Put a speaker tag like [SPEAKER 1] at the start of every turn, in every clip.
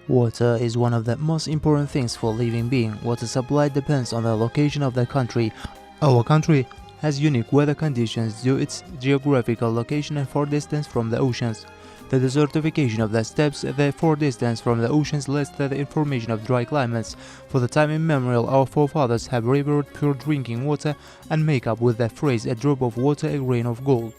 [SPEAKER 1] Water is one of the most important things for living being. Water supply depends on the location of the country. Our country has unique weather conditions due to its geographical location and far distance from the oceans. The desertification of the steppes, the far distance from the oceans leads to the formation of dry climates. For the time immemorial, our forefathers have revered pure drinking water and make up with the phrase "a drop of water, a grain of gold."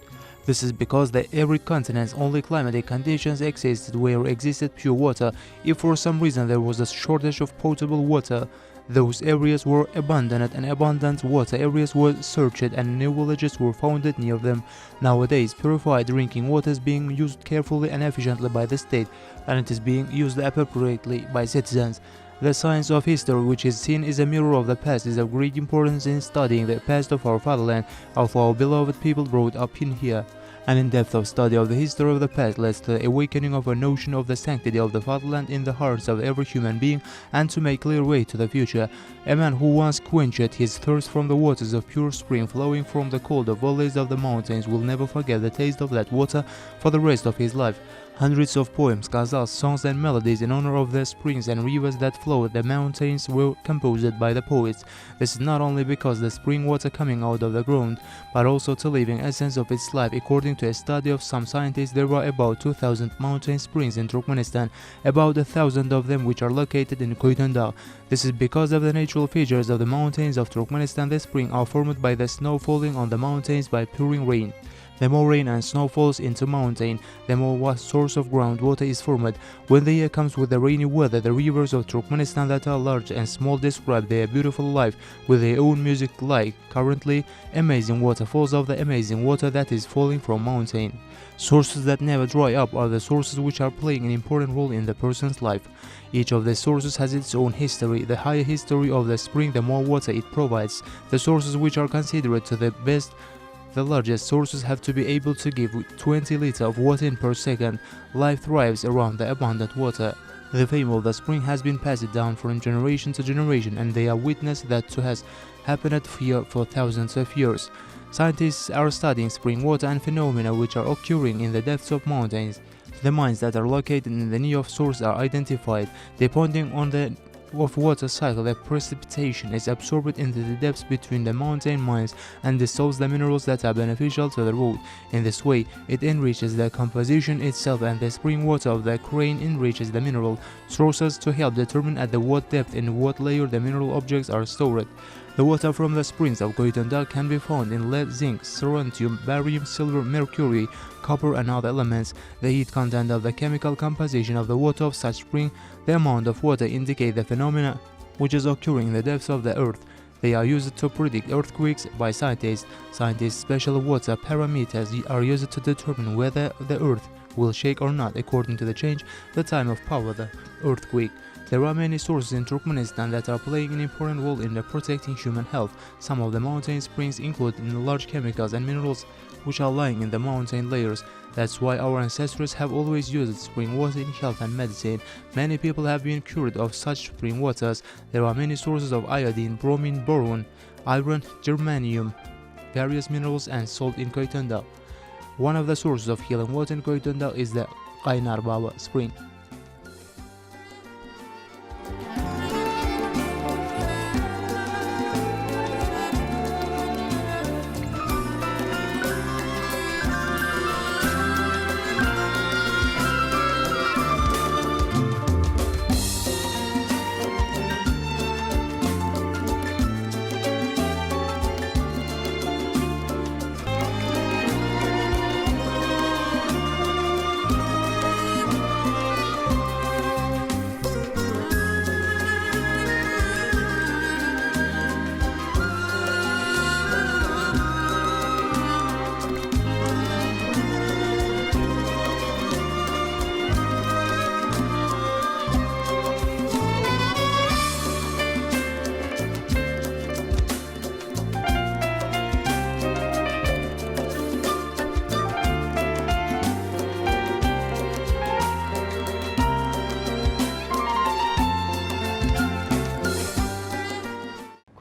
[SPEAKER 1] This is because the arid continent's only climatic conditions existed where existed pure water. If for some reason there was a shortage of potable water, those areas were abandoned and abundant water areas were searched and new villages were founded near them. Nowadays, purified drinking water is being used carefully and efficiently by the state, and it is being used appropriately by citizens. The science of history, which is seen as a mirror of the past, is of great importance in studying the past of our fatherland, of our beloved people brought up in here. An in-depth of study of the history of the past leads to the awakening of a notion of the sanctity of the fatherland in the hearts of every human being and to make clear way to the future. A man who once quenched his thirst from the waters of pure spring flowing from the cold valleys of the mountains will never forget the taste of that water for the rest of his life. Hundreds of poems, ghazals, songs and melodies in honor of the springs and rivers that flow the mountains were composed by the poets. This is not only because the spring water coming out of the ground, but also the living essence of its life. According to a study of some scientists, there are about 2,000 mountain springs in Turkmenistan, about 1,000 of them which are located in Koytentag. This is because of the natural features of the mountains of Turkmenistan. The springs are formed by the snow falling on the mountains by pouring rain. The more rain and snow falls into mountain, the more source of groundwater is formed. When the year comes with the rainy weather, the rivers of Turkmenistan that are large and small describe their beautiful life with their own music like currently amazing waterfalls of the amazing water that is falling from mountain. Sources that never dry up are the sources which are playing an important role in the person's life. Each of the sources has its own history. The higher history of the spring, the more water it provides. The sources which are considered to the best, the largest sources have to be able to give 20 liters of water in per second. Life thrives around the abundant water. The fame of the spring has been passed down from generation to generation, and they are witness that to has happened here for thousands of years. Scientists are studying spring water and phenomena which are occurring in the depths of mountains. The mines that are located in the near source are identified. Depending on the of water cycle, the precipitation is absorbed into the depths between the mountain mines and dissolves the minerals that are beneficial to the road. In this way, it enriches the composition itself, and the spring water of the crane enriches the mineral sources to help determine at the what depth and what layer the mineral objects are stored. The water from the springs of Koytentag can be found in lead, zinc, strontium, barium, silver, mercury, copper and other elements. The heat content of the chemical composition of the water of such spring, the amount of water indicate the phenomena which is occurring in the depths of the earth. They are used to predict earthquakes by scientists. Scientists' special water parameters are used to determine whether the earth will shake or not according to the change, the time of power, the earthquake. There are many sources in Turkmenistan that are playing an important role in protecting human health. Some of the mountain springs include large chemicals and minerals which are lying in the mountain layers. That's why our ancestors have always used spring water in health and medicine. Many people have been cured of such spring waters. There are many sources of iodine, bromine, boron, iron, germanium, various minerals and salt in Koytentag. One of the sources of healing water in Koytentag is the Gaynar Baba spring.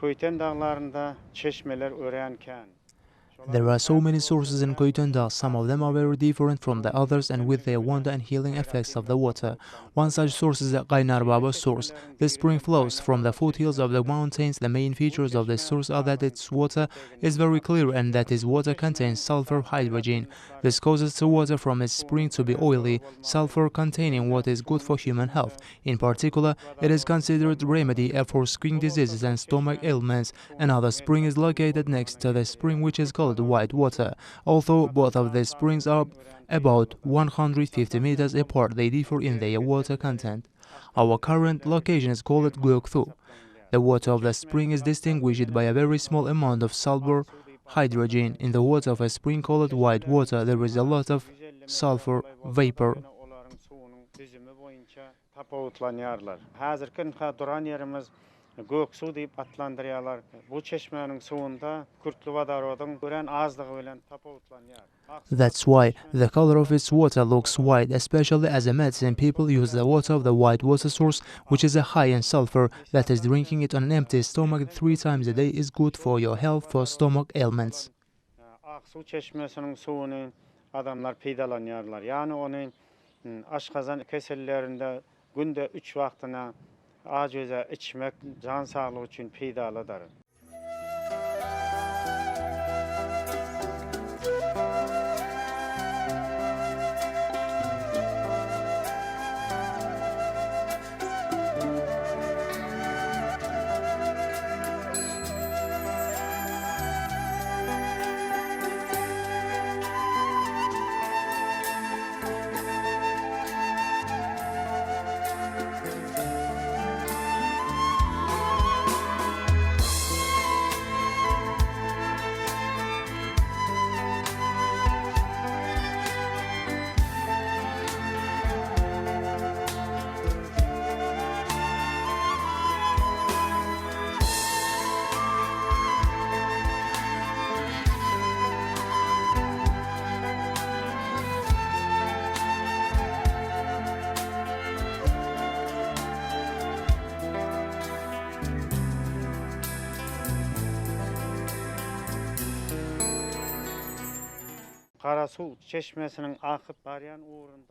[SPEAKER 2] Koyten dağlarında çeşmeler örenken
[SPEAKER 1] There are so many sources in Koytentag, some of them are very different from the others and with their wonder and healing effects of the water. One such source is the Gaynar Baba source. This spring flows from the foothills of the mountains. The main features of this source are that its water is very clear and that its water contains sulfur hydrogen. This causes the water from its spring to be oily, sulfur-containing what is good for human health. In particular, it is considered remedy for skin diseases and stomach ailments. Another spring is located next to the spring which is called white water. Although both of these springs are about 150 meters apart, they differ in their water content. Our current location is called Kugitangtau. The water of the spring is distinguished by a very small amount of sulfur hydrogen. In the water of a spring called white water, there is a lot of sulfur vapor.
[SPEAKER 2] Göksu deyip atlandırıyorlar. Bu çeşmenin suunda Kurtluvadar'ın gören azlığı bilen tapavutlanıyor.
[SPEAKER 1] That's why the color of its water looks white, especially as a medicine. People use the water of the white water source, which is a high in sulfur. That is, drinking it on an empty stomach 3 times a day is good for your health, for stomach ailments.
[SPEAKER 2] Aksu çeşmesinin suyunu adamlar peydalanıyorlar. Yani onun aşkazan kesellerinde günde 3 vaktine acıza içmek can sağlığı için peydalıdır.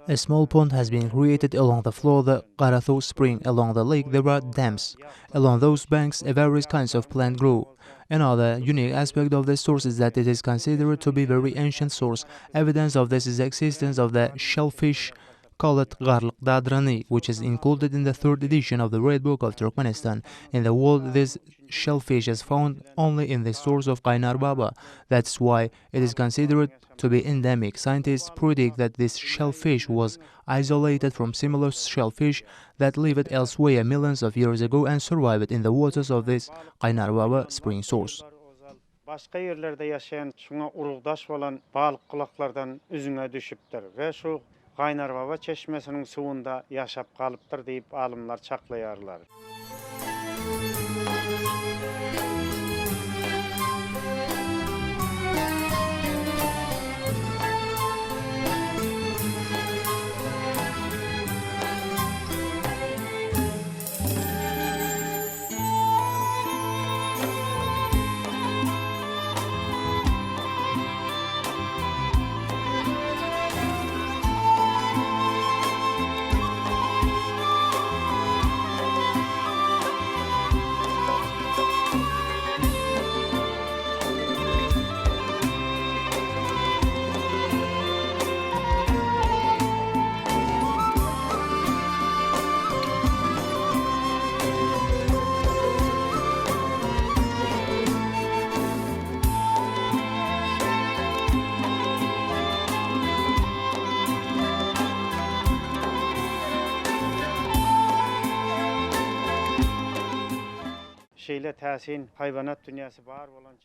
[SPEAKER 1] A small pond has been created along the floor of the Kugitangtau spring. Along the lake there are dams. Along those banks various kinds of plants grow. Another unique aspect of this source is that it is considered to be a very ancient source. Evidence of this is the existence of the shellfish called Kugitangtau, which is included in the 3rd edition of the Red Book of Turkmenistan. In the world, this shellfish is found only in the source of Gaynar Baba. That's why it is considered to be endemic. Scientists predict that this shellfish was isolated from similar shellfish that lived elsewhere millions of years ago and survived in the waters of this Gaynar Baba spring source.
[SPEAKER 2] Başka yerlerde yaşayan şuna urugdaş olan balık kulaklardan üzüne düşüptür ve şu Gaynar Baba çeşmesinin suyunda yaşap kalıptır deyip alimler çaklayarlar.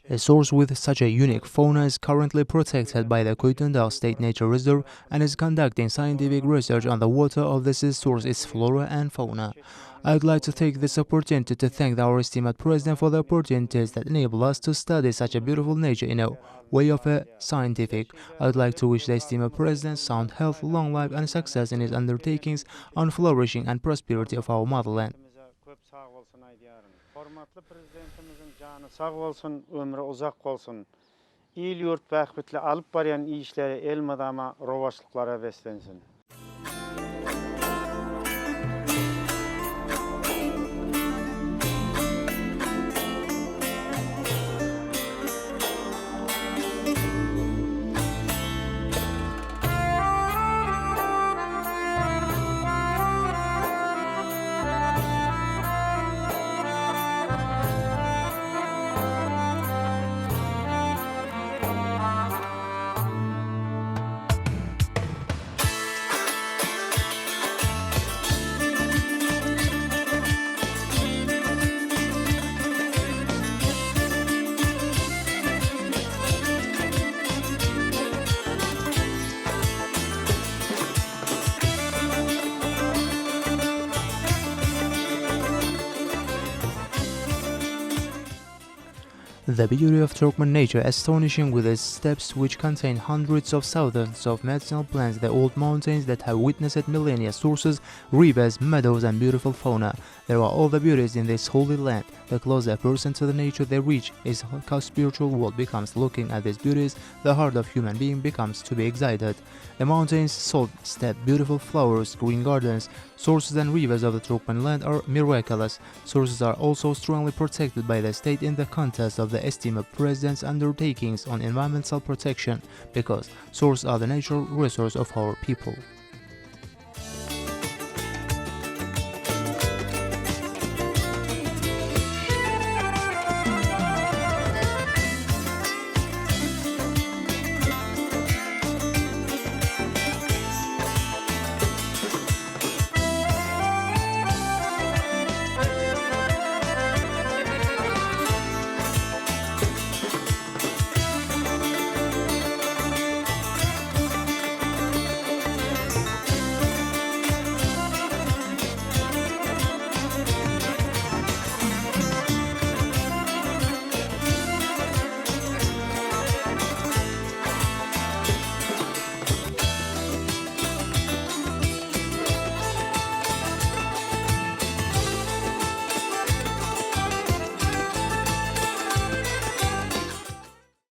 [SPEAKER 1] A source with such a unique fauna is currently protected by the Koytentag State Nature Reserve and is conducting scientific research on the water of this source, its flora and fauna. I would like to take this opportunity to thank our esteemed President for the opportunities that enable us to study such a beautiful nature in a way of a scientific. I would like to wish the esteemed President sound health, long life and success in his undertakings on flourishing and prosperity of our motherland.
[SPEAKER 2] Hormatly prezidentimizin canı sağ olsun, ömrü uzak olsun. il yurt bähbetli alıp baryan işleri elmadama rowaçlyklara beslensin.
[SPEAKER 1] The beauty of Turkmen nature astonishing with its steppes which contain hundreds of thousands of medicinal plants, the old mountains that have witnessed millennia, sources, rivers, meadows and beautiful fauna. There are all the beauties in this holy land. The closer a person to the nature they reach is how spiritual world becomes. Looking at these beauties, the heart of human being becomes to be excited. The mountains, salt steppe, beautiful flowers, green gardens, sources and rivers of the Turkmen land are miraculous. Sources are also strongly protected by the state in the context of the esteem of President's undertakings on environmental protection, because sources are the natural resource of our people.